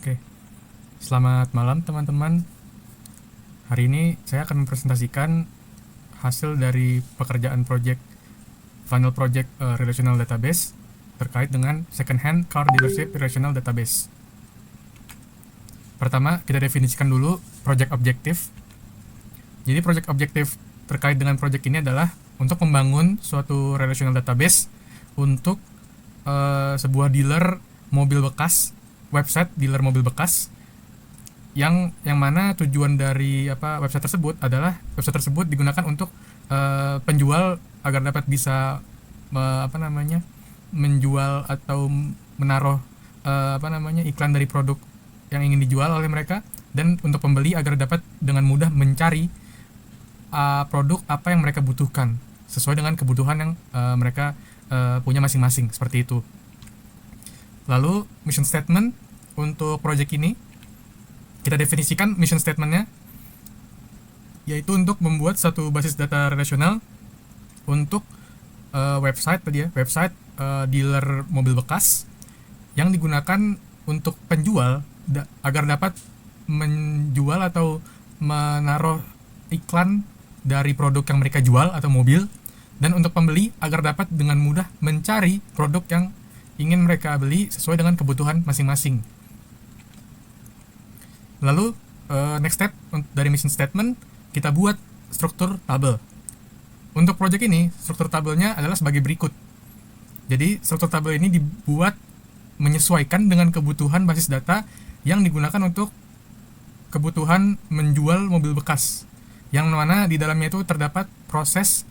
Oke, selamat malam teman-teman. Hari ini saya akan mempresentasikan hasil dari pekerjaan final project relational database terkait dengan second hand car dealership relational database. Pertama, kita definisikan dulu project objektif. Jadi project objektif terkait dengan project ini adalah untuk membangun suatu relational database untuk sebuah dealer mobil bekas, website dealer mobil bekas, yang mana tujuan dari website tersebut adalah website tersebut digunakan untuk penjual agar dapat bisa menjual atau menaruh iklan dari produk yang ingin dijual oleh mereka, dan untuk pembeli agar dapat dengan mudah mencari produk apa yang mereka butuhkan sesuai dengan kebutuhan yang mereka punya masing-masing, seperti itu. Lalu mission statement untuk project ini, kita definisikan mission statementnya, yaitu untuk membuat satu basis data relasional untuk website dealer mobil bekas yang digunakan untuk penjual agar dapat menjual atau menaruh iklan dari produk yang mereka jual atau mobil, dan untuk pembeli agar dapat dengan mudah mencari produk yang ingin mereka beli sesuai dengan kebutuhan masing-masing. Lalu next step dari mission statement, kita buat struktur tabel. Untuk project ini, struktur tabelnya adalah sebagai berikut. Jadi struktur tabel ini dibuat menyesuaikan dengan kebutuhan basis data yang digunakan untuk kebutuhan menjual mobil bekas, yang mana di dalamnya itu terdapat proses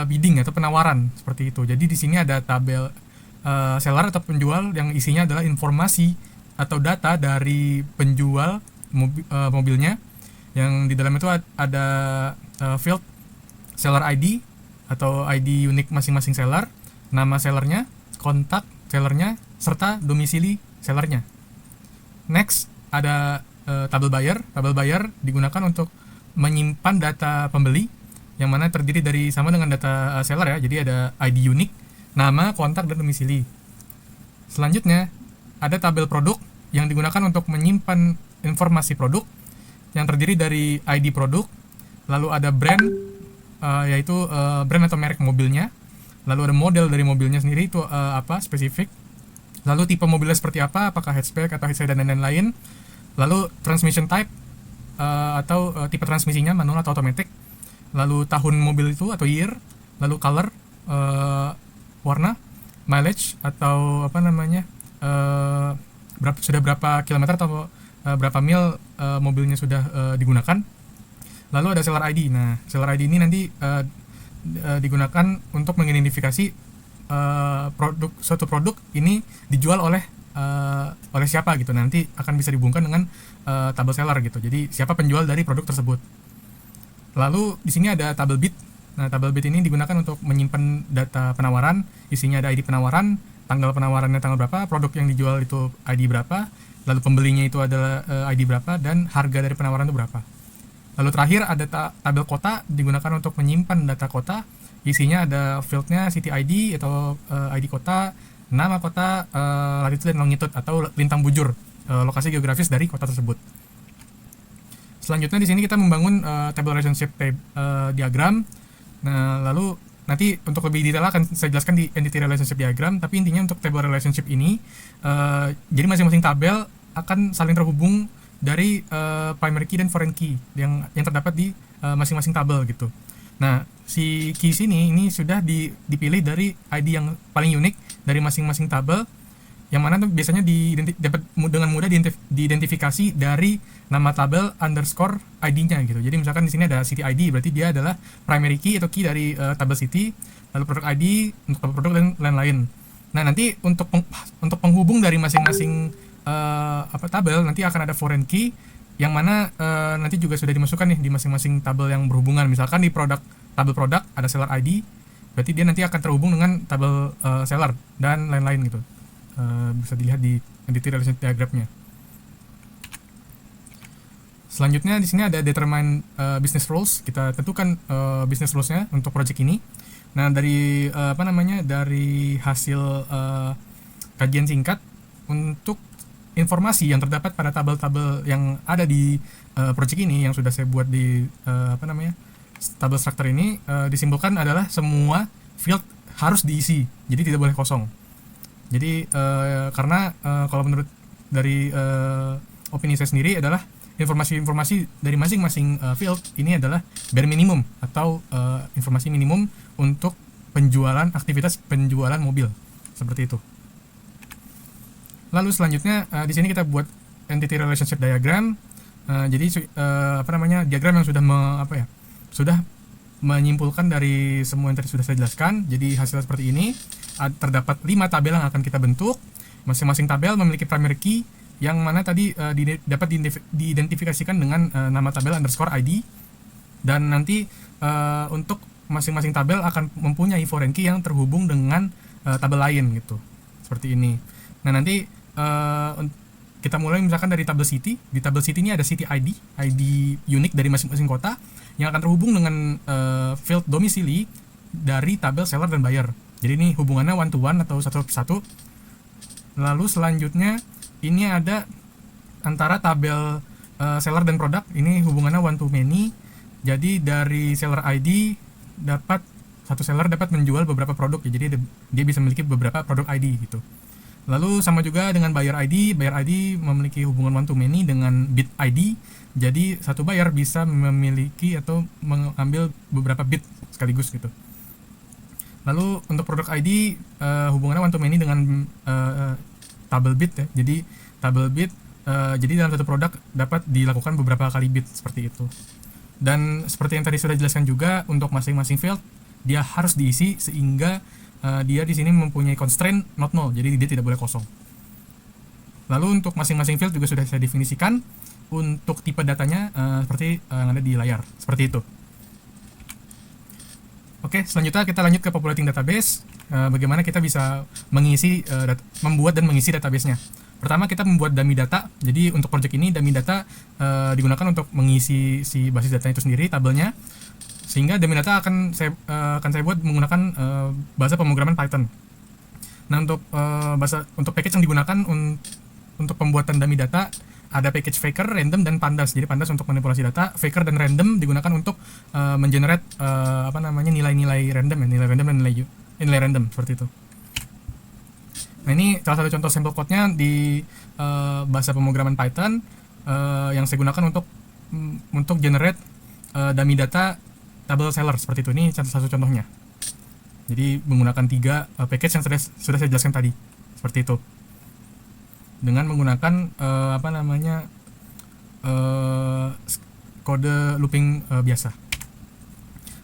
bidding atau penawaran, seperti itu. Jadi di sini ada tabel seller atau penjual yang isinya adalah informasi atau data dari penjual mobilnya, yang di dalam itu ada field seller ID atau ID unik masing-masing seller, nama sellernya, kontak sellernya, serta domisili sellernya. Next, ada tabel buyer. Tabel buyer digunakan untuk menyimpan data pembeli, yang mana terdiri dari sama dengan data seller ya, jadi ada ID unik, nama, kontak, dan domisili. Selanjutnya, ada tabel produk yang digunakan untuk menyimpan informasi produk yang terdiri dari ID produk, lalu ada brand, yaitu brand atau merek mobilnya, lalu ada model dari mobilnya sendiri itu spesifik, lalu tipe mobilnya seperti apa, apakah hatchback atau hatchback dan lain-lain, lalu transmission type atau tipe transmisinya manual atau automatic, lalu tahun mobil itu atau year, lalu color, warna, mileage atau sudah berapa kilometer atau berapa mil mobilnya sudah digunakan. Lalu ada seller ID. Nah, seller ID ini nanti digunakan untuk mengidentifikasi suatu produk ini dijual oleh siapa gitu. Nanti akan bisa dihubungkan dengan tabel seller gitu. Jadi siapa penjual dari produk tersebut. Lalu di sini ada tabel bid. Nah, tabel bid ini digunakan untuk menyimpan data penawaran. Isinya ada ID penawaran, tanggal penawarannya tanggal berapa, produk yang dijual itu ID berapa, lalu pembelinya itu adalah ID berapa, dan harga dari penawaran itu berapa. Lalu terakhir ada tabel kota, digunakan untuk menyimpan data kota. Isinya ada fieldnya city ID atau ID kota, nama kota, latitude dan longitude atau lintang bujur, lokasi geografis dari kota tersebut. Selanjutnya di sini kita membangun table relationship diagram. Nah, lalu nanti untuk lebih detail akan saya jelaskan di entity relationship diagram, tapi intinya untuk table relationship ini jadi masing-masing tabel akan saling terhubung dari primary key dan foreign key yang terdapat di masing-masing tabel gitu. Nah, si key sini ini sudah dipilih dari ID yang paling unik dari masing-masing tabel, yang mana tuh biasanya dapat dengan mudah diidentifikasi dari nama tabel underscore ID-nya gitu. Jadi misalkan di sini ada city ID, berarti dia adalah primary key atau key dari tabel city, lalu produk ID untuk produk dan lain-lain. Nah, nanti untuk penghubung dari masing-masing tabel nanti akan ada foreign key, yang mana nanti juga sudah dimasukkan nih di masing-masing tabel yang berhubungan. Misalkan di tabel produk ada seller ID, berarti dia nanti akan terhubung dengan tabel seller dan lain-lain gitu. Bisa dilihat di entity relationship diagramnya. Selanjutnya di sini ada determine business rules. Kita tentukan business rules-nya untuk project ini. Nah, dari dari hasil kajian singkat untuk informasi yang terdapat pada tabel-tabel yang ada di project ini yang sudah saya buat di tabel structure ini, disimpulkan adalah semua field harus diisi, jadi tidak boleh kosong. Jadi karena kalau menurut dari opini saya sendiri adalah informasi-informasi dari masing-masing field ini adalah bare minimum atau informasi minimum untuk aktivitas penjualan mobil seperti itu. Lalu selanjutnya di sini kita buat entity relationship diagram. Jadi diagram yang sudah menyimpulkan dari semua yang tadi sudah saya jelaskan. Jadi hasilnya seperti ini. Terdapat 5 tabel yang akan kita bentuk. Masing-masing tabel memiliki primary key yang mana tadi dapat diidentifikasikan dengan nama tabel underscore ID. Dan nanti untuk masing-masing tabel akan mempunyai foreign key yang terhubung dengan tabel lain gitu. Seperti ini. Nah, nanti kita mulai misalkan dari tabel city. Di tabel city ini ada city ID unik dari masing-masing kota yang akan terhubung dengan field domisili dari tabel seller dan buyer. Jadi ini hubungannya one to one atau satu persatu. Lalu selanjutnya ini ada antara tabel seller dan produk, ini hubungannya one to many. Jadi dari seller ID satu seller dapat menjual beberapa produk ya. Jadi dia bisa memiliki beberapa produk ID gitu. Lalu sama juga dengan buyer ID memiliki hubungan one to many dengan bid ID. Jadi satu buyer bisa memiliki atau mengambil beberapa bid sekaligus gitu. Lalu untuk produk ID hubungannya one to many dengan tabel bid ya. Jadi tabel bid jadi dalam satu produk dapat dilakukan beberapa kali bid seperti itu. Dan seperti yang tadi sudah dijelaskan juga, untuk masing-masing field dia harus diisi sehingga dia di sini mempunyai constraint not null, jadi dia tidak boleh kosong. Lalu untuk masing-masing field juga sudah saya definisikan untuk tipe datanya seperti yang ada di layar, seperti itu. Oke, selanjutnya kita lanjut ke populating database. Bagaimana kita bisa membuat dan mengisi database-nya. Pertama kita membuat dummy data. Jadi untuk project ini dummy data digunakan untuk mengisi si basis data itu sendiri, tabelnya. Sehingga dummy data akan saya buat menggunakan bahasa pemrograman Python. Nah, untuk package yang digunakan untuk pembuatan dummy data ada package faker, random, dan pandas. Jadi pandas untuk manipulasi data, faker dan random digunakan untuk mengenerate nilai-nilai random ya, nilai random dan nilai random seperti itu. Nah, ini salah satu contoh sampel code-nya di bahasa pemrograman Python yang saya gunakan untuk generate dummy data tabel seller seperti itu. Ini salah satu contohnya. Jadi menggunakan 3 package yang sudah saya jelaskan tadi, seperti itu. Dengan menggunakan kode looping biasa.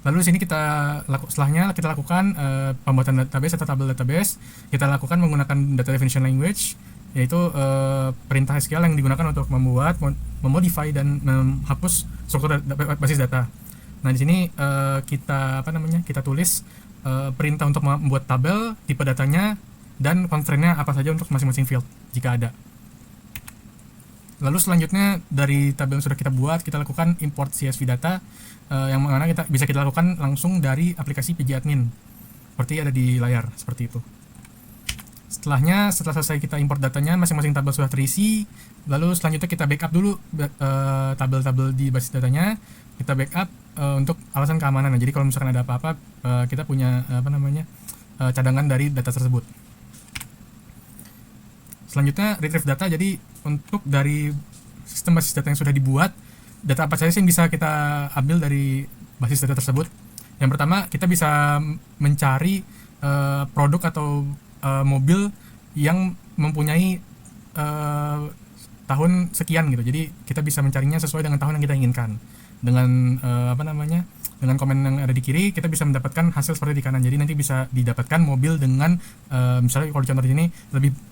Lalu di sini setelahnya kita lakukan pembuatan database atau tabel database. Kita lakukan menggunakan data definition language, yaitu perintah SQL yang digunakan untuk memodify dan menghapus struktur basis data. Nah, di sini kita tulis perintah untuk membuat tabel, tipe datanya, dan constraint-nya apa saja untuk masing-masing field jika ada. Lalu selanjutnya dari tabel yang sudah kita buat, kita lakukan import CSV data yang mana bisa kita lakukan langsung dari aplikasi pgadmin seperti ada di layar, seperti itu. Setelah selesai kita import datanya, masing-masing tabel sudah terisi. Lalu selanjutnya kita backup dulu tabel-tabel di basis datanya. Kita backup untuk alasan keamanan. Jadi kalau misalkan ada apa-apa, kita punya cadangan dari data tersebut. Selanjutnya retrieve data. Jadi untuk dari sistem basis data yang sudah dibuat, data apa saja sih yang bisa kita ambil dari basis data tersebut. Yang pertama, kita bisa mencari produk atau mobil yang mempunyai tahun sekian gitu. Jadi kita bisa mencarinya sesuai dengan tahun yang kita inginkan. Dengan dengan komen yang ada di kiri, kita bisa mendapatkan hasil seperti di kanan. Jadi nanti bisa didapatkan mobil dengan misalnya kalau contoh di sini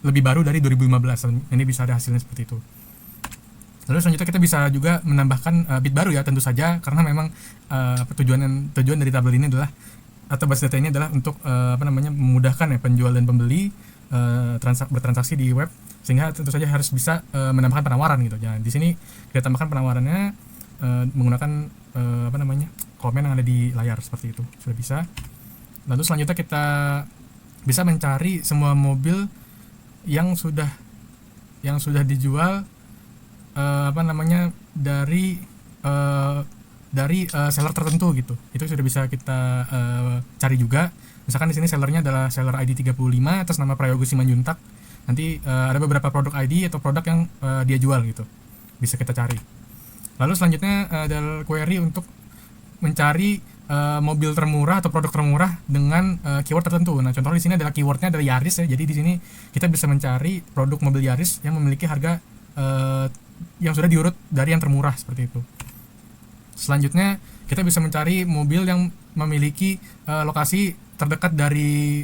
lebih baru dari 2015. Ini bisa ada hasilnya seperti itu. Lalu selanjutnya kita bisa juga menambahkan bit baru ya, tentu saja, karena memang tujuan dari tabel ini adalah atau basis data ini adalah untuk memudahkan ya penjual dan pembeli bertransaksi di web, sehingga tentu saja harus bisa menambahkan penawaran gitu. Jadi di sini kita tambahkan penawarannya menggunakan komen yang ada di layar seperti itu, sudah bisa. Lalu selanjutnya kita bisa mencari semua mobil yang sudah yang sudah dijual apa namanya dari seller tertentu gitu. Itu sudah bisa kita cari juga. Misalkan di sini sellernya adalah seller ID 35 atas nama Prayogo Simanjuntak. Nanti ada beberapa produk ID atau produk yang dia jual gitu. Bisa kita cari. Lalu selanjutnya ada query untuk mencari mobil termurah atau produk termurah dengan keyword tertentu. Nah, contohnya di sini adalah keywordnya adalah Yaris ya. Jadi di sini kita bisa mencari produk mobil Yaris yang memiliki harga yang sudah diurut dari yang termurah seperti itu. Selanjutnya kita bisa mencari mobil yang memiliki lokasi terdekat dari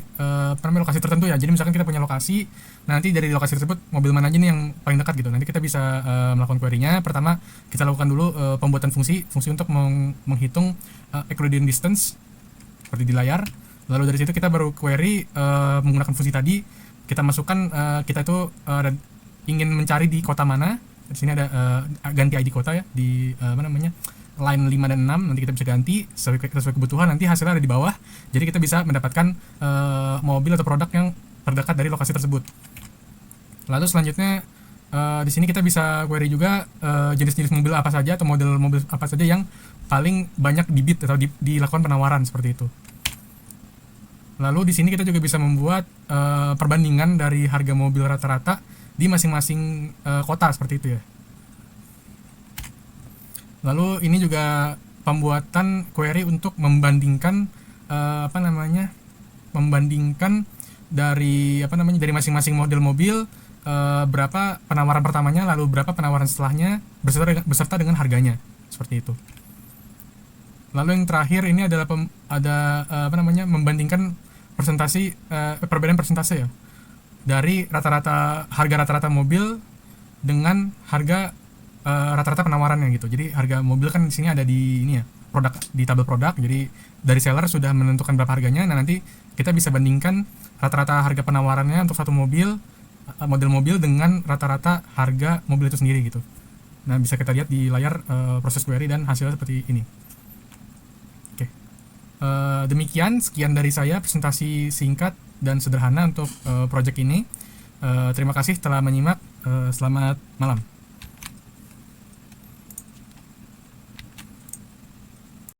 lokasi tertentu ya. Jadi misalkan kita punya lokasi, nanti dari lokasi tersebut mobil mana aja nih yang paling dekat gitu. Nanti kita bisa melakukan query-nya. Pertama kita lakukan dulu pembuatan fungsi untuk menghitung Euclidean distance seperti di layar. Lalu dari situ kita baru query menggunakan fungsi tadi. Kita masukkan kita itu ingin mencari di kota mana. Di sini ada ganti ID kota ya di line 5 dan 6, nanti kita bisa ganti sesuai kebutuhan, nanti hasilnya ada di bawah. Jadi kita bisa mendapatkan mobil atau produk yang terdekat dari lokasi tersebut. Lalu selanjutnya di sini kita bisa query juga jenis-jenis mobil apa saja atau model mobil apa saja yang paling banyak dibid atau dilakukan penawaran seperti itu. Lalu di sini kita juga bisa membuat perbandingan dari harga mobil rata-rata di masing-masing kota seperti itu ya. Lalu ini juga pembuatan query untuk membandingkan membandingkan dari dari masing-masing model mobil berapa penawaran pertamanya, lalu berapa penawaran setelahnya beserta dengan harganya seperti itu. Lalu yang terakhir ini adalah membandingkan perbedaan persentase ya dari harga rata-rata mobil dengan harga rata-rata penawarannya gitu. Jadi harga mobil kan di sini ada di ini ya, produk di tabel produk. Jadi dari seller sudah menentukan berapa harganya. Nah, nanti kita bisa bandingkan rata-rata harga penawarannya untuk satu mobil, model mobil dengan rata-rata harga mobil itu sendiri gitu. Nah, bisa kita lihat di layar proses query dan hasilnya seperti ini. Oke. Demikian sekian dari saya presentasi singkat dan sederhana untuk project ini. Terima kasih telah menyimak. Selamat malam.